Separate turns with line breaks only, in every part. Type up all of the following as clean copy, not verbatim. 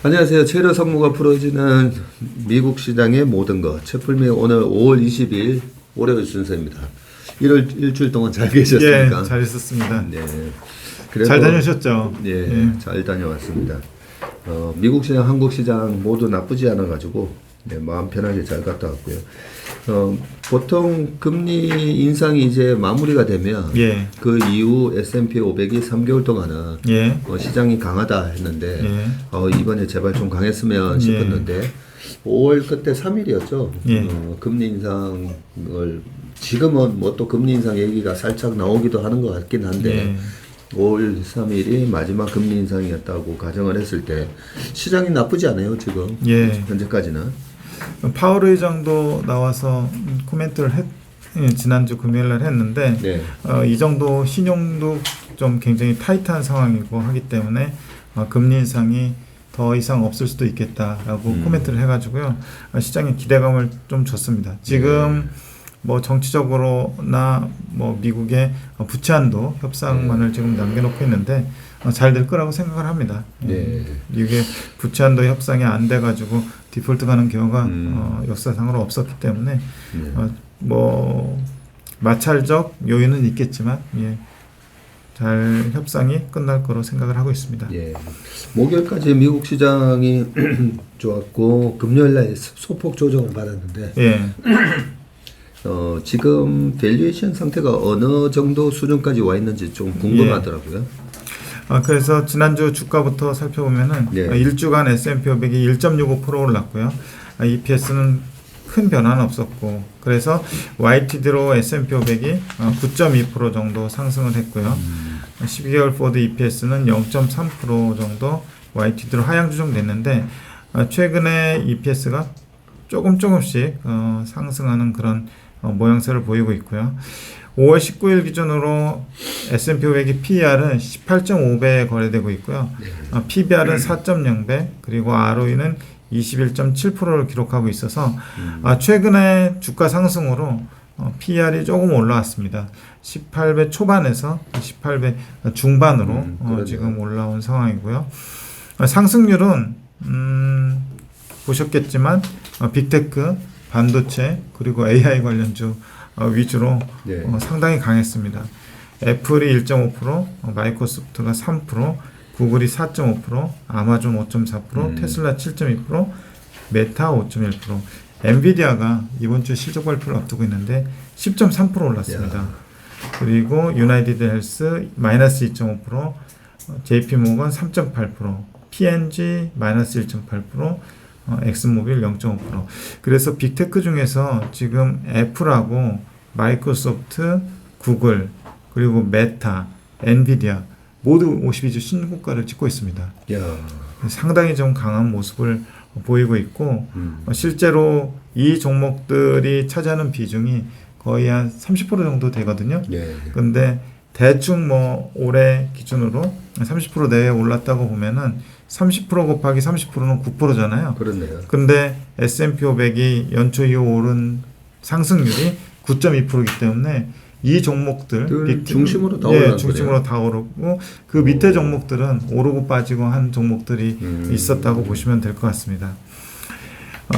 안녕하세요. 최로 성무가 풀어지는 미국 시장의 모든 것. 채플미 오늘 5월 20일 월요일 순서입니다. 일주일 동안 잘 계셨습니까?
예, 잘 있었습니다.
네.
잘 다녀오셨죠?
네,
예.
잘 다녀왔습니다. 미국 시장, 한국 시장 모두 나쁘지 않아 가지고 마음 편하게 잘 갔다 왔고요. 보통 금리 인상이 이제 마무리가 되면
예.
그 이후 S&P 500이 3개월 동안은
예.
시장이 강하다 했는데
예.
이번에 제발 좀 강했으면 싶었는데 5월 그때 3일이었죠.
예.
금리 인상을 지금은 뭐 또 금리 인상 얘기가 살짝 나오기도 하는 것 같긴 한데 5월 3일이 마지막 금리 인상이었다고 가정을 했을 때 시장이 나쁘지 않아요 지금. 현재까지는.
파월 의장도 나와서 코멘트를 지난주 금요일날 했는데 이 정도 신용도 좀 굉장히 타이트한 상황이고 하기 때문에 금리 인상이 더 이상 없을 수도 있겠다라고 코멘트를 해가지고요. 시장에 기대감을 좀 줬습니다. 지금 뭐 정치적으로나 뭐 미국의 부채 한도 협상만을 지금 남겨놓고 있는데 잘 될 거라고 생각을 합니다. 이게 부채 한도 협상이 안 돼가지고 디폴트 가는 경우가 역사상으로 없었기 때문에 뭐 마찰적 요인은 있겠지만 잘 협상이 끝날 거로 생각을 하고 있습니다.
목요일까지 미국 시장이 좋았고 금요일날 소폭 조정을 받았는데 지금 밸류에이션 상태가 어느 정도 수준까지 와 있는지 좀 궁금하더라고요.
그래서 지난주 주가부터 살펴보면은 일주간 S&P 500이 1.65% 올랐고요. EPS는 큰 변화는 없었고, 그래서 YTD로 S&P 500이 9.2% 정도 상승을 했고요. 12개월 포드 EPS는 0.3% 정도 YTD로 하향 조정됐는데 최근에 EPS가 조금씩 상승하는 그런 모양새를 보이고 있고요. 5월 19일 기준으로 S&P 500의 PER은 18.5배에 거래되고 있고요. PBR은 4.0배, 그리고 ROE는 21.7%를 기록하고 있어서 최근에 주가 상승으로 PER이 조금 올라왔습니다. 18배 초반에서 18배 중반으로 지금 올라온 상황이고요. 상승률은 보셨겠지만 빅테크, 반도체, 그리고 AI 관련주 위주로 상당히 강했습니다. 애플이 1.5%, 마이크로소프트가 3%, 구글이 4.5%, 아마존 5.4%, 테슬라 7.2%, 메타 5.1%, 엔비디아가 이번 주 실적 발표를 앞두고 있는데 10.3% 올랐습니다. 그리고 유나이티드 헬스 마이너스 2.5%, JP모건 3.8%, P&G 마이너스 1.8%, 엑스모빌 0.5%. 그래서 빅테크 중에서 지금 애플하고 마이크로소프트, 구글, 그리고 메타, 엔비디아 모두 52주 신고가를 찍고 있습니다. 상당히 좀 강한 모습을 보이고 있고 실제로 이 종목들이 차지하는 비중이 거의 한 30% 정도 되거든요. 그런데 대충 뭐 올해 기준으로 30% 내에 올랐다고 보면은 30% 곱하기 30%는 9%잖아요.
그렇네요.
근데 S&P 500이 연초 이후 오른 상승률이 9.2%이기 때문에 이 종목들
중심으로 다 오르는
중심으로 다 오르고 그 밑에 종목들은 오르고 빠지고 한 종목들이 있었다고 보시면 될 것 같습니다.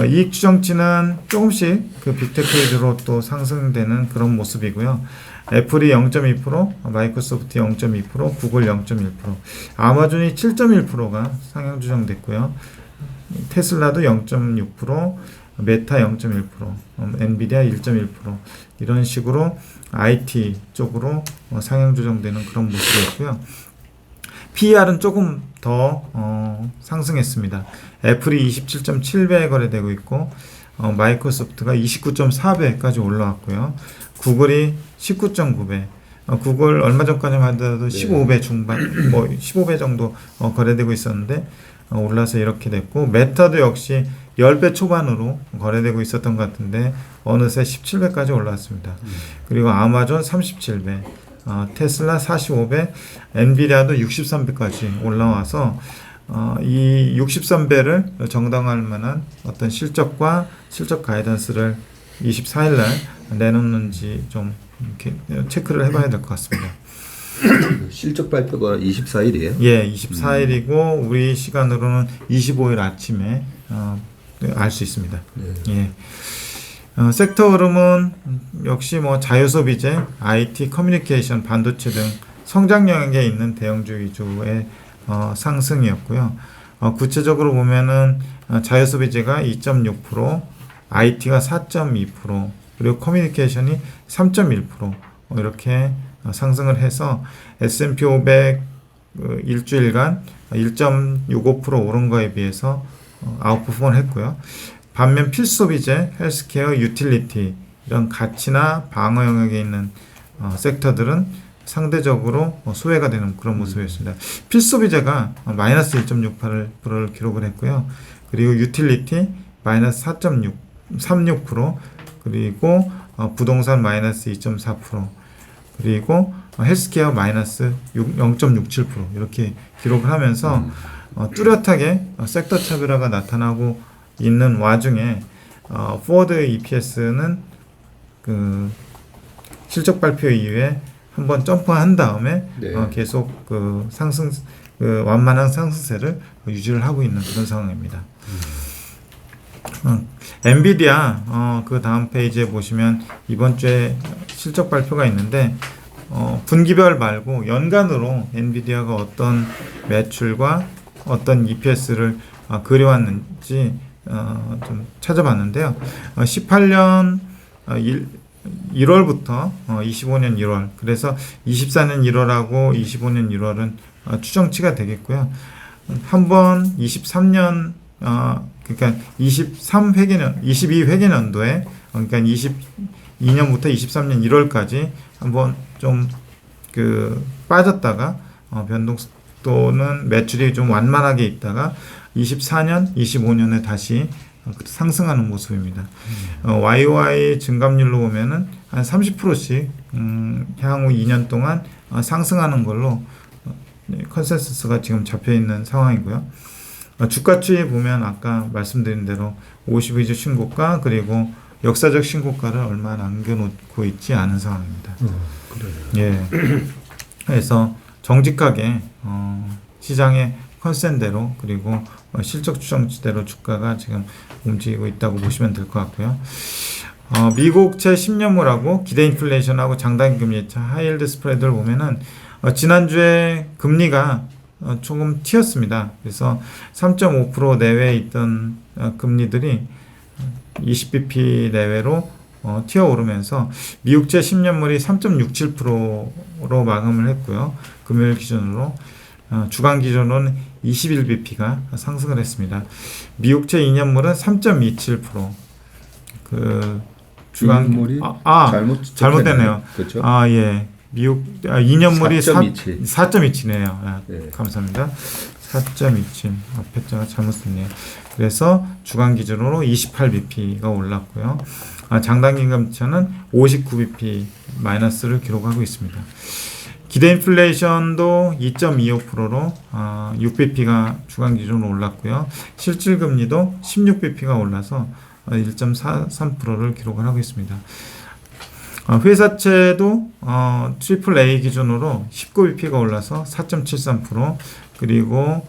이익 추정치는 조금씩 그 빅테크 위주로 또 상승되는 그런 모습이고요. 애플이 0.2%, 마이크로소프트 0.2%, 구글 0.1%, 아마존이 7.1%가 상향 조정됐고요. 테슬라도 0.6%, 메타 0.1%, 엔비디아 1.1% 이런 식으로 IT 쪽으로 상향 조정되는 그런 모습이었고요. PER은 조금 더 상승했습니다. 애플이 27.7배에 거래되고 있고 마이크로소프트가 29.4배까지 올라왔고요. 구글이 19.9배. 구글 얼마 전까지만 하더라도 15배 중반, 뭐 15배 정도 거래되고 있었는데 올라서 이렇게 됐고, 메타도 역시 10배 초반으로 거래되고 있었던 것 같은데 어느새 17배까지 올라왔습니다. 그리고 아마존 37배, 테슬라 45배, 엔비디아도 63배까지 올라와서 이 63배를 정당할 만한 어떤 실적과 실적 가이던스를 24일 날 내놓는지 좀 이렇게 체크를 해봐야 될 것 같습니다.
실적 발표가 24일이에요?
예, 24일이고 우리 시간으로는 25일 아침에 알 수 있습니다. 예. 섹터 흐름은 역시 뭐 자유소비재, IT, 커뮤니케이션, 반도체 등 성장 영역에 있는 대형주 위주의 상승이었고요. 구체적으로 보면은 자유소비재가 2.6%, IT가 4.2%, 그리고 커뮤니케이션이 3.1% 이렇게 상승을 해서 S&P 500 일주일간 1.65% 오른 거에 비해서 아웃퍼폼을 했고요. 반면 필수소비재, 헬스케어, 유틸리티 이런 가치나 방어 영역에 있는 섹터들은 상대적으로 소외가 되는 그런 모습이었습니다. 필수소비재가 마이너스 1.68%를 기록을 했고요. 그리고 유틸리티 마이너스 4.36%, 그리고 부동산 마이너스 2.4%, 그리고 헬스케어 마이너스 0.67% 이렇게 기록을 하면서 뚜렷하게 섹터 차별화가 나타나고 있는 와중에 포워드 EPS는 그 실적 발표 이후에 한번 점프한 다음에 계속 그 상승 완만한 상승세를 유지를 하고 있는 그런 상황입니다. 엔비디아 그 다음 페이지에 보시면 이번 주에 실적 발표가 있는데 분기별 말고 연간으로 엔비디아가 어떤 매출과 어떤 EPS를 그려왔는지 좀 찾아봤는데요. 18년 1월부터 25년 1월, 그래서 24년 1월하고 25년 1월은 추정치가 되겠고요. 한번 23년 그러니까 22회계년도에 그러니까 22년부터 23년 1월까지 한번 좀 그 빠졌다가 변동 또는 매출이 좀 완만하게 있다가 24년, 25년에 다시 상승하는 모습입니다. YOY 증감률로 보면은 한 30%씩 향후 2년 동안 상승하는 걸로 컨센서스가 지금 잡혀 있는 상황이고요. 주가 추이 보면 아까 말씀드린 대로 52주 신고가 그리고 역사적 신고가를 얼마 남겨놓고 있지 않은 상황입니다. 예. 그래서 정직하게 시장의 컨센대로 그리고 실적 추정치대로 주가가 지금 움직이고 있다고 보시면 될 것 같고요. 미국채 10년물하고 기대 인플레이션하고 장단기 금리차 하이힐드 스프레드를 보면은 지난주에 금리가 조금 튀었습니다. 그래서 3.5% 내외에 있던 금리들이 20bp 내외로 튀어오르면서 미국채 10년물이 3.67%로 마감을 했고요. 금요일 기준으로 주간 기준으로는 21bp가 상승을 했습니다. 미국채 2년물은 3.27%. 그 주간
물이
잘못되네요.
그렇죠?
예. 미국 2년물이 4.27네요.
네.
감사합니다. 4.27 앞에 자가 잘못 썼네요. 그래서 주간 기준으로 28bp가 올랐고요. 장단기 금리차는 59bp 마이너스를 기록하고 있습니다. 기대 인플레이션도 2.25%로 6bp가 주간 기준으로 올랐고요. 실질 금리도 16bp가 올라서 1.43%를 기록을 하고 있습니다. 회사채도 AAA 기준으로 19bp가 올라서 4.73%, 그리고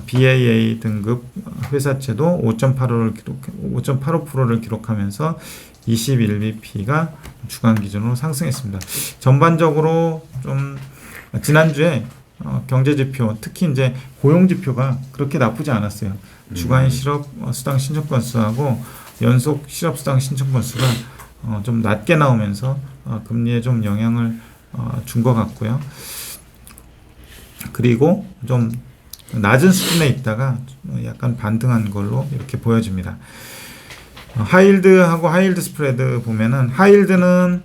BAA 등급 회사채도 5.85%를 기록하면서 21bp가 주간 기준으로 상승했습니다. 전반적으로 좀 지난주에 경제 지표, 특히 이제 고용 지표가 그렇게 나쁘지 않았어요. 주간 실업 수당 신청 건수하고 연속 실업 수당 신청 건수가 좀 낮게 나오면서 금리에 좀 영향을 준 것 같고요. 그리고 좀 낮은 수준에 있다가 약간 반등한 걸로 이렇게 보여집니다. 하이힐드하고 하이힐드 스프레드 보면은 하이힐드는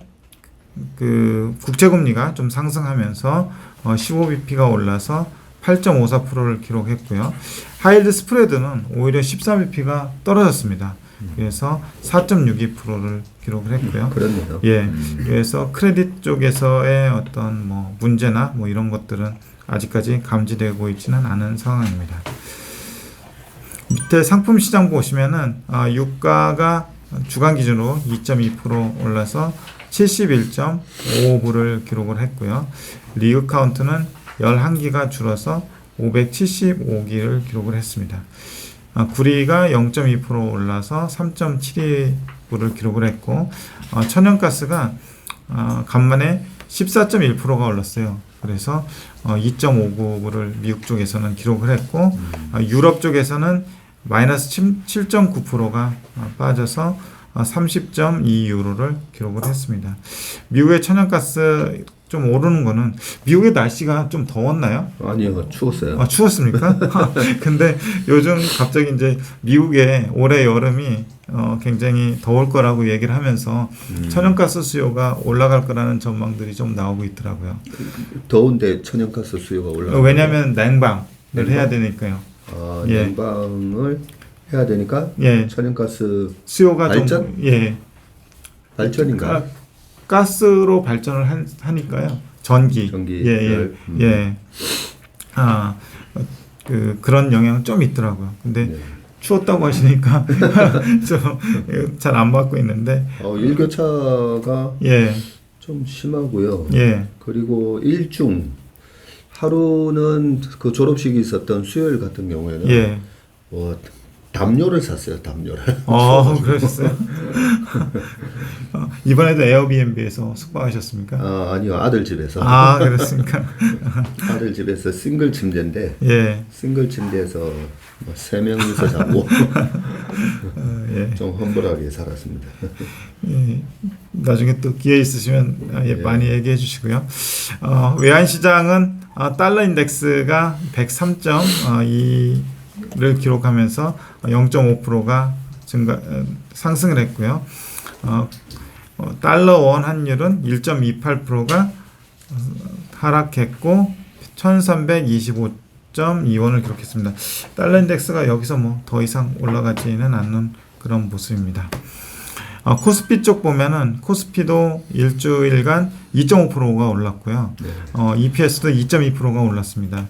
그 국채금리가 좀 상승하면서 15bp가 올라서 8.54%를 기록했고요. 하이힐드 스프레드는 오히려 13bp가 떨어졌습니다. 그래서 4.62%를 기록을 했고요.
그렇네요.
예. 그래서 크레딧 쪽에서의 어떤 뭐 문제나 뭐 이런 것들은 아직까지 감지되고 있지는 않은 상황입니다. 밑에 상품 시장 보시면은 유가가 주간 기준으로 2.2% 올라서 71.55불을 기록을 했고요. 리그 카운트는 11기가 줄어서 575기를 기록을 했습니다. 구리가 0.2% 올라서 3.72불을 기록을 했고, 천연가스가 간만에 14.1%가 올랐어요. 그래서 2.59불을 미국 쪽에서는 기록을 했고, 유럽 쪽에서는 마이너스 7.9%가 빠져서 30.2유로를 기록을 했습니다. 미국의 천연가스 좀 오르는 거는, 미국의 날씨가 좀 더웠나요?
아니요, 추웠어요.
추웠습니까? 근데 요즘 갑자기 이제 미국의 올해 여름이 굉장히 더울 거라고 얘기를 하면서 천연가스 수요가 올라갈 거라는 전망들이 좀 나오고 있더라고요.
더운데 천연가스 수요가 올라가요?
왜냐하면 냉방을 해야 되니까요.
냉방을 해야 되니까 천연가스
수요가
발전?
좀
발전인가?
가스로 발전을 하니까요. 전기. 그런 영향은 좀 있더라고요. 근데 추웠다고 하시니까 잘 안 받고 있는데.
일교차가 좀 심하고요. 그리고 일중 하루는 그 졸업식이 있었던 수요일 같은 경우에는 담요를 샀어요. 담요를.
그러셨어요? 이번에도 에어비앤비에서 숙박하셨습니까?
아니요. 아들 집에서.
그렇습니까?
아들 집에서 싱글 침대인데 싱글 침대에서 3명이서 자고 좀 험불하게 살았습니다.
나중에 또 기회 있으시면 많이 얘기해 주시고요. 외환시장은 달러 인덱스가 103.2를 기록하면서 0.5%가 상승을 했고요. 달러 원 환율은 1.28%가 하락했고 1325.2원을 기록했습니다. 달러 인덱스가 여기서 뭐 더 이상 올라가지는 않는 그런 모습입니다. 코스피 쪽 보면은 코스피도 일주일간 2.5%가 올랐고요. EPS도 2.2%가 올랐습니다.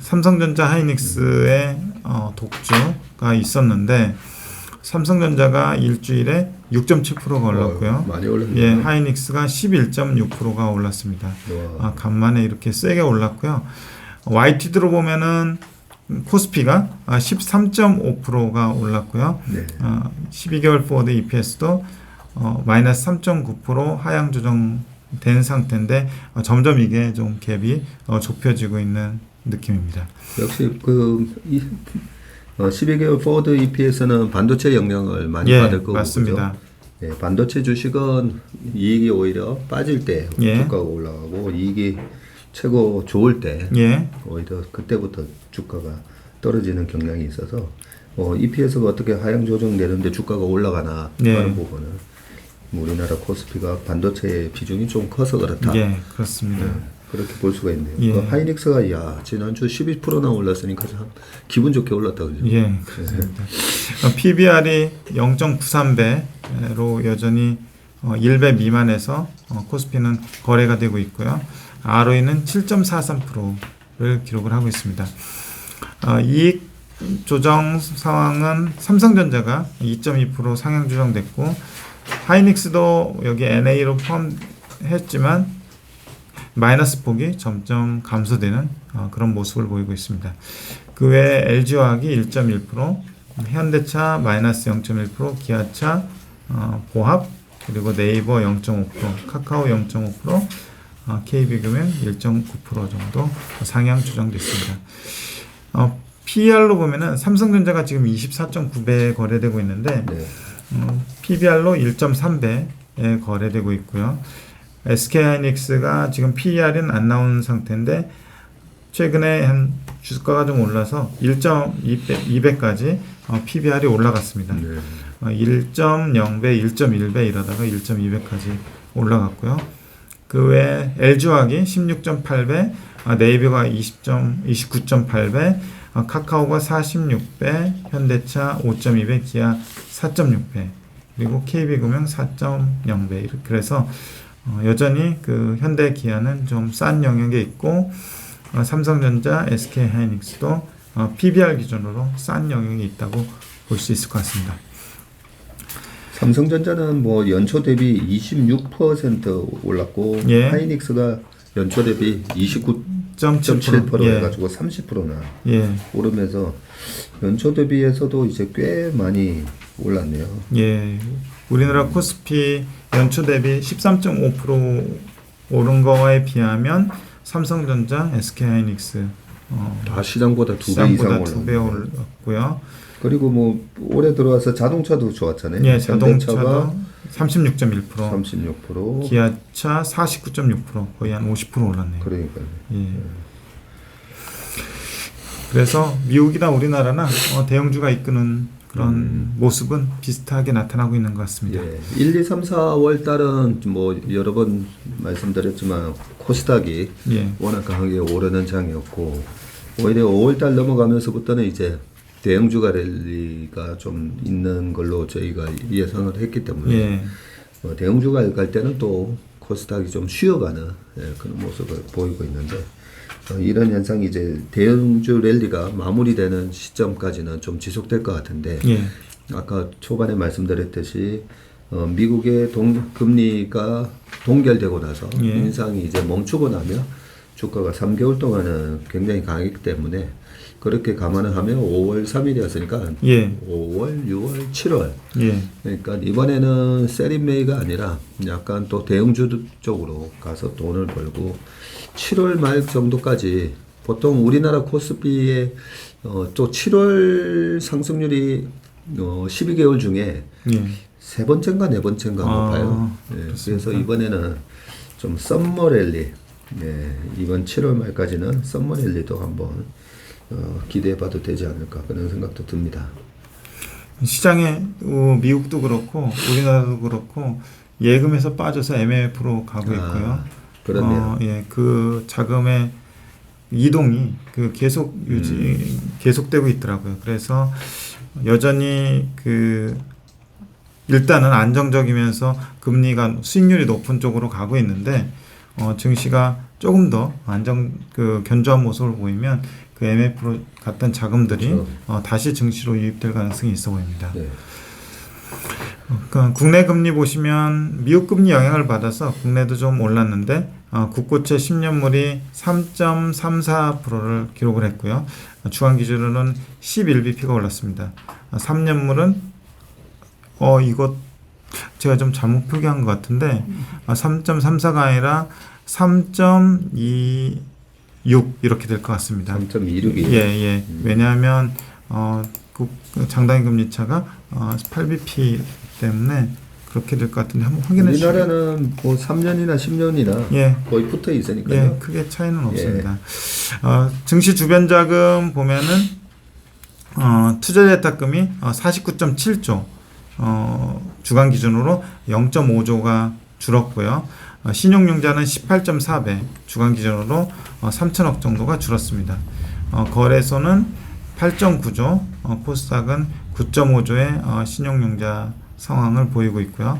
삼성전자 하이닉스의 독주가 있었는데 삼성전자가 일주일에 6.7%가 올랐고요.
많이 올랐네요.
하이닉스가 11.6%가 올랐습니다. 간만에 이렇게 세게 올랐고요. YTD로 보면은 코스피가 13.5%가 올랐고요. 12개월 포워드 EPS도 마이너스 3.9% 하향 조정된 상태인데 점점 이게 좀 갭이 좁혀지고 있는 느낌입니다.
역시 12개월 포워드 EPS는 반도체 영향을 많이 받을 거고
맞습니다.
반도체 주식은 이익이 오히려 빠질 때 주가가 올라가고 이익이 최고 좋을 때 오히려 그때부터 주가가 떨어지는 경향이 있어서 EPS가 어떻게 하향 조정되는데 주가가 올라가나 하는 부분은 우리나라 코스피가 반도체 비중이 좀 커서 그렇다.
그렇습니다.
그렇게 볼 수가 있네요. 하이닉스가 지난주 12%나 올랐으니까 참 기분 좋게 올랐다 그죠?
그렇습니다. PBR이 0.93배로 여전히 1배 미만에서 코스피는 거래가 되고 있고요. ROE는 7.43%를 기록을 하고 있습니다. 이익 조정 상황은 삼성전자가 2.2% 상향 조정됐고 하이닉스도 여기 NA로 포함했지만 마이너스 폭이 점점 감소되는 그런 모습을 보이고 있습니다. 그 외에 LG화학이 1.1%, 현대차 마이너스 0.1%, 기아차, 보합, 그리고 네이버 0.5%, 카카오 0.5%, KB금융 1.9% 정도 상향 조정됐습니다. PER로 보면은 삼성전자가 지금 24.9배에 거래되고 있는데 PBR로 1.3배에 거래되고 있고요. SK하이닉스가 지금 PER은 안 나오는 상태인데 최근에 한 주가가 좀 올라서 1.2배까지 PBR이 올라갔습니다. 1.0배, 1.1배 이러다가 1.2배까지 올라갔고요. 그 외에 LG화학이 16.8배, 네이버가 29.8배, 카카오가 46배, 현대차 5.2배, 기아 4.6배, 그리고 KB금융 4.0배. 이렇게 그래서 여전히 그 현대 기아는 좀 싼 영역에 있고 삼성전자, SK하이닉스도 PBR 기준으로 싼 영역에 있다고 볼 수 있을 것 같습니다.
삼성전자는 뭐 연초 대비 26% 올랐고
예.
하이닉스가 연초 대비 29.7%
예.
해가지고 30%나
예.
오르면서 연초 대비해서도 이제 꽤 많이 올랐네요.
예. 우리나라 코스피 연초 대비 13.5% 오른 거에 비하면 삼성전자, SK하이닉스
다 시장보다 2배 이상
시장보다
올랐네요.
2배 올랐고요.
그리고 뭐 올해 들어와서 자동차도 좋았잖아요.
예,
현대차가
자동차도 36%,
36%.
기아차 49.6%, 거의 한 50% 올랐네요.
그러니까요.
예. 그래서 미국이나 우리나라나 대형주가 이끄는 그런 모습은 비슷하게 나타나고 있는 것 같습니다.
예. 1, 2, 3, 4월 달은 뭐 여러 번 말씀드렸지만 코스닥이
예.
워낙 강하게 오르는 장이었고 오히려 5월 달 넘어가면서부터는 이제 대형주가 랠리가 좀 있는 걸로 저희가 예상을 했기 때문에
예.
대형주가 갈 때는 또 코스닥이 좀 쉬어가는 그런 모습을 보이고 있는데 이런 현상이 이제 대형주 랠리가 마무리되는 시점까지는 좀 지속될 것 같은데
예.
아까 초반에 말씀드렸듯이 미국의 금리가 동결되고 나서
예.
인상이 이제 멈추고 나면 주가가 3개월 동안은 굉장히 강하기 때문에 그렇게 감안을 하면 5월 3일이었으니까
예.
5월, 6월, 7월
예.
그러니까 이번에는 세린메이가 아니라 약간 또 대형주 쪽으로 가서 돈을 벌고 7월 말 정도까지 보통 우리나라 코스피의 또 7월 상승률이 12개월 중에
예.
세 번째인가 네 번째인가 높아요. 예, 그래서 이번에는 좀 썸머 랠리 이번 7월 말까지는 썸머 랠리도 한번 기대해봐도 되지 않을까 그런 생각도 듭니다.
시장에 미국도 그렇고 우리나라도 그렇고 예금에서 빠져서 MMF로 가고 있고요.
그렇네요.
예, 그 자금의 이동이 계속되고 있더라고요. 그래서 여전히 일단은 안정적이면서 금리가 수익률이 높은 쪽으로 가고 있는데 증시가 조금 더 견조한 모습을 보이면 그 MF로 갔던 자금들이
그렇죠.
다시 증시로 유입될 가능성이 있어 보입니다.
네.
그러니까 국내 금리 보시면 미국 금리 영향을 받아서 국내도 좀 올랐는데 국고채 10년물이 3.34%를 기록을 했고요. 주간 기준으로는 11bp가 올랐습니다. 3년물은 이거 제가 좀 잘못 표기한 것 같은데 3.34가 아니라 3.26 이렇게 될 것 같습니다.
3.26이
예. 왜냐하면 장단기 금리 차가 8bp 때문에 그렇게 될 것 같은데 한번 확인해 주시죠.
우리나라는 뭐 3년이나 10년이나
예.
거의 붙어 있으니까요.
예, 크게 차이는 없습니다. 증시 주변 자금 보면은 투자 예탁금이 49.7조 주간 기준으로 0.5조가 줄었고요. 신용융자는 18.4배 주간 기준으로 3천억 정도가 줄었습니다. 거래소는 8.9조, 코스닥은 9.5조의 신용융자 상황을 보이고 있고요.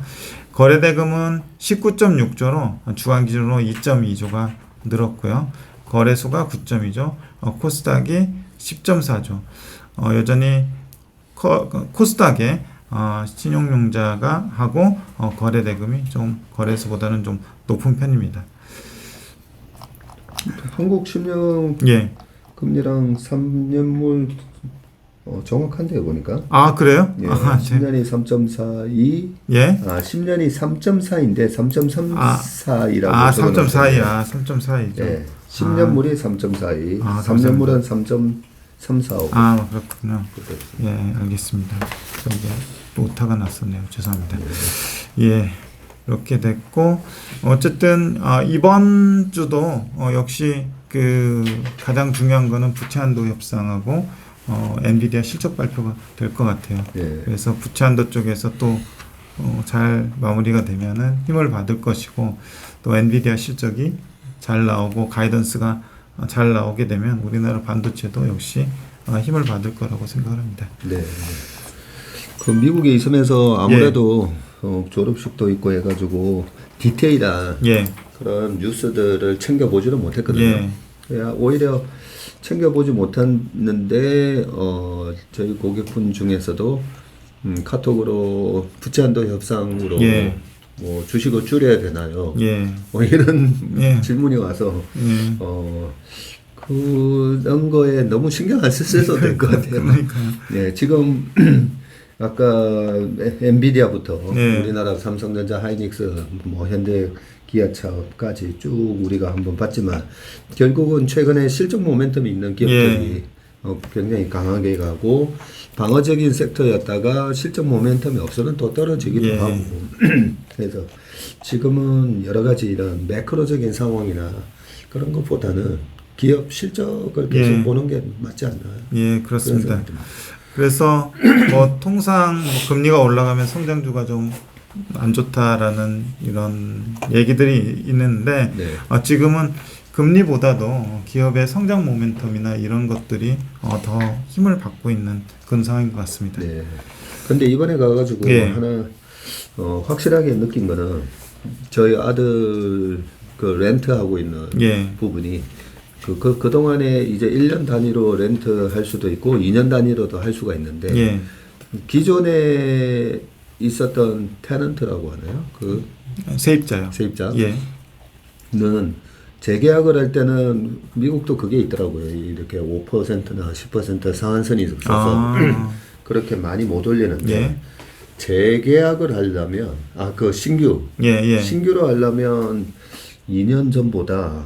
거래대금은 19.6조로 주간 기준으로 2.2조가 늘었고요. 거래소가 9.2조, 코스닥이 10.4조. 여전히 코스닥에 신용융자가 하고 거래대금이 좀 거래소보다는 좀 높은 편입니다.
한국 10년
예.
금리랑 3년물 정확한데요 보니까.
그래요?
예, 10년이 3.42.
예.
10년이 3.4인데 3.34이라고.
3.42. 3.42죠.
예. 10년물이 3.42. 3년물은 3.345.
그렇군요. 예, 알겠습니다. 이게 또 오타가 났었네요. 죄송합니다. 예. 이렇게 됐고 어쨌든 이번 주도 역시 가장 중요한 거는 부채 한도 협상하고 엔비디아 실적 발표가 될 것 같아요.
예.
그래서 부채 한도 쪽에서 또 잘 마무리가 되면은 힘을 받을 것이고 또 엔비디아 실적이 잘 나오고 가이던스가 잘 나오게 되면 우리나라 반도체도 역시 힘을 받을 거라고 생각을 합니다.
네. 그 미국에 있으면서 아무래도 졸업식도 있고 해가지고 디테일한 그런 뉴스들을 챙겨보지는 못했거든요. 오히려 챙겨보지 못했는데 저희 고객분 중에서도 카톡으로 부채한도 협상으로
예.
뭐 주식을 줄여야 되나요?
예.
뭐 이런
예.
질문이 와서
예.
그런 거에 너무 신경 안 쓰셔도 될 것 같아요.
그러니까요.
네, 지금 아까 엔비디아부터
네.
우리나라 삼성전자, 하이닉스, 뭐 현대, 기아차까지 쭉 우리가 한번 봤지만 결국은 최근에 실적 모멘텀이 있는 기업들이 굉장히 강하게 가고 방어적인 섹터였다가 실적 모멘텀이 없으면 또 떨어지기도
예.
하고 그래서 지금은 여러 가지 이런 매크로적인 상황이나 그런 것보다는 기업 실적을 계속
예.
보는 게 맞지 않나요?
예, 그렇습니다.
그래서
그래서 뭐 통상 뭐 금리가 올라가면 성장주가 좀 안 좋다라는 이런 얘기들이 있는데
네.
지금은 금리보다도 기업의 성장 모멘텀이나 이런 것들이 더 힘을 받고 있는 그런 상황인 것 같습니다.
네. 근데 이번에 가가지고
예.
하나 확실하게 느낀 거는 저희 아들 그 렌트하고 있는
예.
부분이 그동안에 이제 1년 단위로 렌트 할 수도 있고 2년 단위로도 할 수가 있는데
예.
기존에 있었던 테넌트라고 하나요? 그
세입자요.
세입자?
예.
는 재계약을 할 때는 미국도 그게 있더라고요. 이렇게 5%나 10% 상한선이 있어서 그렇게 많이 못 올리는데
예.
재계약을 하려면 그
예.
신규로 하려면 2년 전보다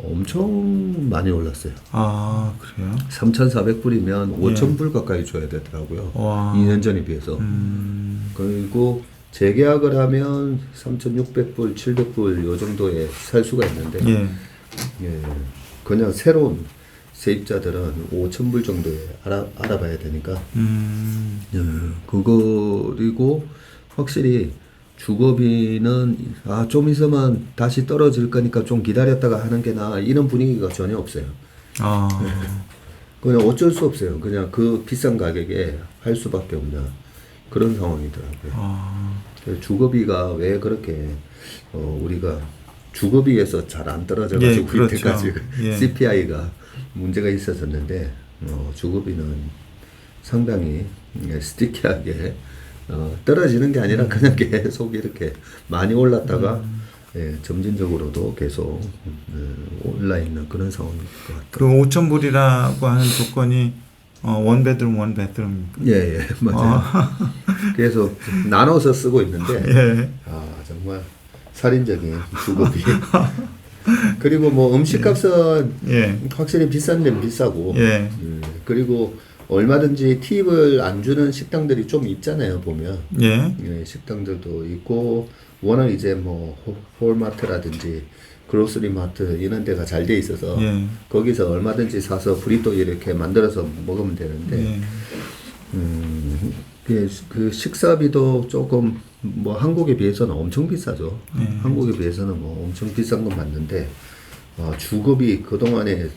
엄청 많이 올랐어요.
그래요?
3,400불이면 5,000불 가까이 줘야 되더라고요.
와.
2년 전에 비해서. 그리고 재계약을 하면 3,600불, 700불 요 정도에 살 수가 있는데
예.
그냥 새로운 세입자들은 5,000불 정도에 알아봐야 되니까 그리고 확실히 주거비는 좀 있으면 다시 떨어질 거니까 좀 기다렸다가 하는 게 나아 이런 분위기가 전혀 없어요. 그냥 어쩔 수 없어요. 그냥 그 비싼 가격에 할 수밖에 없는 그런 상황이더라고요. 주거비가 왜 그렇게 우리가 주거비에서 잘 안 떨어져가지고
예, 그렇죠.
이때까지
예.
CPI가 문제가 있었었는데 주거비는 상당히 스티키하게 떨어지는 게 아니라 그냥 계속 이렇게 많이 올랐다가 점진적으로도 계속 올라 있는 그런 상황인 것 같아요.
그 5,000불이라고 하는 조건이 원베드룸 원베드룸입니까?
예, 맞아요. 그래서 나눠서 쓰고 있는데
예.
정말 살인적인 주거비. 그리고 뭐 음식값은
예.
확실히 비싼 데는 비싸고
예.
그리고 얼마든지 팁을 안 주는 식당들이 좀 있잖아요, 보면.
예.
식당들도 있고 워낙 이제 뭐 홀마트라든지 그로스리 마트 이런 데가 잘 돼 있어서
예.
거기서 얼마든지 사서 브리또 이렇게 만들어서 먹으면 되는데 그 식사비도 조금 뭐 한국에 비해서는 엄청 비싸죠. 한국에 비해서는 뭐 엄청 비싼 건 맞는데 주거비 그동안에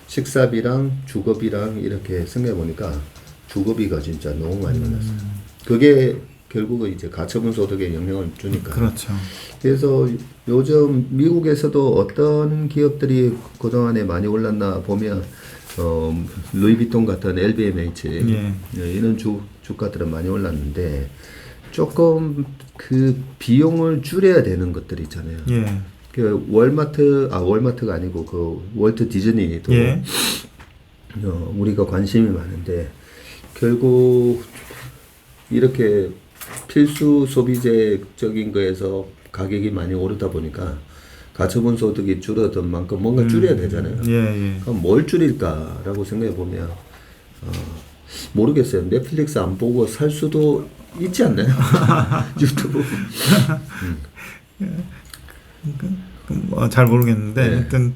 식사비랑 주거비랑 이렇게 생각해 보니까 주거비가 진짜 너무 많이 올랐어요. 그게 결국은 이제 가처분 소득에 영향을 주니까.
그렇죠.
그래서 요즘 미국에서도 어떤 기업들이 그동안에 많이 올랐나 보면 루이비통 같은 LVMH 이런 주가들은 많이 올랐는데 조금 그 비용을 줄여야 되는 것들 있잖아요.
예.
그 월마트가 아니고 그 월트 디즈니도
예.
우리가 관심이 많은데 결국 이렇게 필수 소비재적인 거에서 가격이 많이 오르다 보니까 가처분 소득이 줄어든 만큼 뭔가 줄여야 되잖아요.
예.
그럼 뭘 줄일까라고 생각해 보면 모르겠어요. 넷플릭스 안 보고 살 수도 있지 않나요? 유튜브.
잘 모르겠는데 하여튼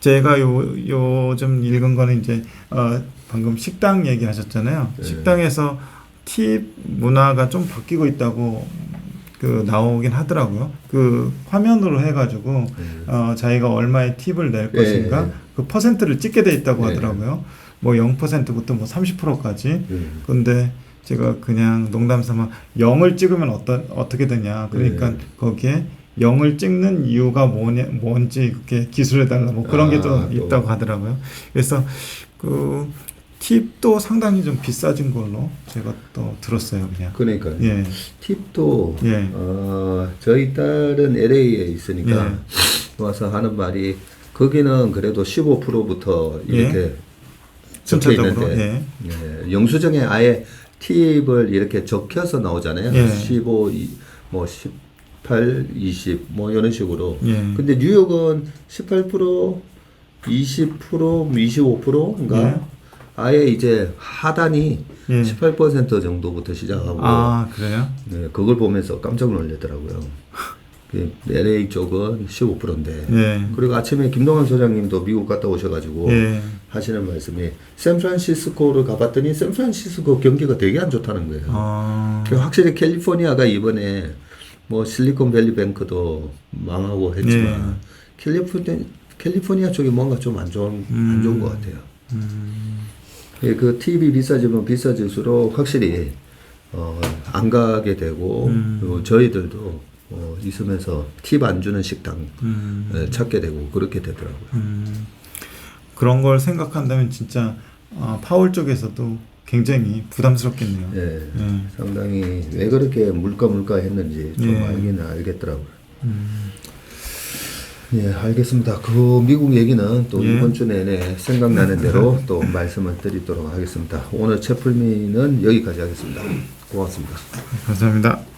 제가 요즘 읽은 거는 이제 방금 식당 얘기하셨잖아요. 식당에서 팁 문화가 좀 바뀌고 있다고 나오긴 하더라고요. 그 화면으로 해가지고 자기가 얼마의 팁을 낼 것인가 그 퍼센트를 찍게 돼 있다고 하더라고요. 뭐 0%부터 뭐 30%까지. 근데 제가 그냥 농담삼아 0을 찍으면 어떻게 되냐. 그러니까 거기에 0을 찍는 이유가 뭔지 그렇게 기술해달라 뭐 그런 게 좀 있다고 하더라고요. 그래서 팁도 상당히 좀 비싸진 걸로 제가 또 들었어요, 그냥.
그러니까
예.
팁도
예.
저희 딸은 LA에 있으니까
예.
와서 하는 말이 거기는 그래도 15%부터 이렇게 적혀
순차적으로.
있는데
예.
예, 영수증에 아예 팁을 이렇게 적혀서 나오잖아요.
예.
15, 뭐 18, 20, 뭐 이런 식으로.
예.
근데 뉴욕은 18%, 20%, 25%인가?
예.
아예 이제 하단이
예.
18% 정도부터 시작하고.
아, 그래요?
네, 그걸 보면서 깜짝 놀랐더라고요. LA 쪽은 15%인데.
예.
그리고 아침에 김동환 소장님도 미국 갔다 오셔가지고
예.
하시는 말씀이 샌프란시스코를 가봤더니 샌프란시스코 경기가 되게 안 좋다는 거예요.
아.
확실히 캘리포니아가 이번에 뭐 실리콘밸리 뱅크도 망하고 했지만 캘리포니아 쪽이 뭔가 좀 안 좋은 것 같아요. 예, 그 팁이 비싸지면 비싸질수록 확실히 안 가게 되고 그리고 저희들도 있으면서 팁 안 주는 식당 찾게 되고 그렇게 되더라고요.
그런 걸 생각한다면 진짜 파월 쪽에서도 굉장히 부담스럽겠네요.
예,
예.
상당히 왜 그렇게 물가 했는지 좀
예.
알기는 알겠더라고요. 예, 알겠습니다. 그 미국 얘기는 또
예.
이번 주 내내 생각나는 대로 또 말씀을 드리도록 하겠습니다. 오늘 채플미는 여기까지 하겠습니다. 고맙습니다.
감사합니다.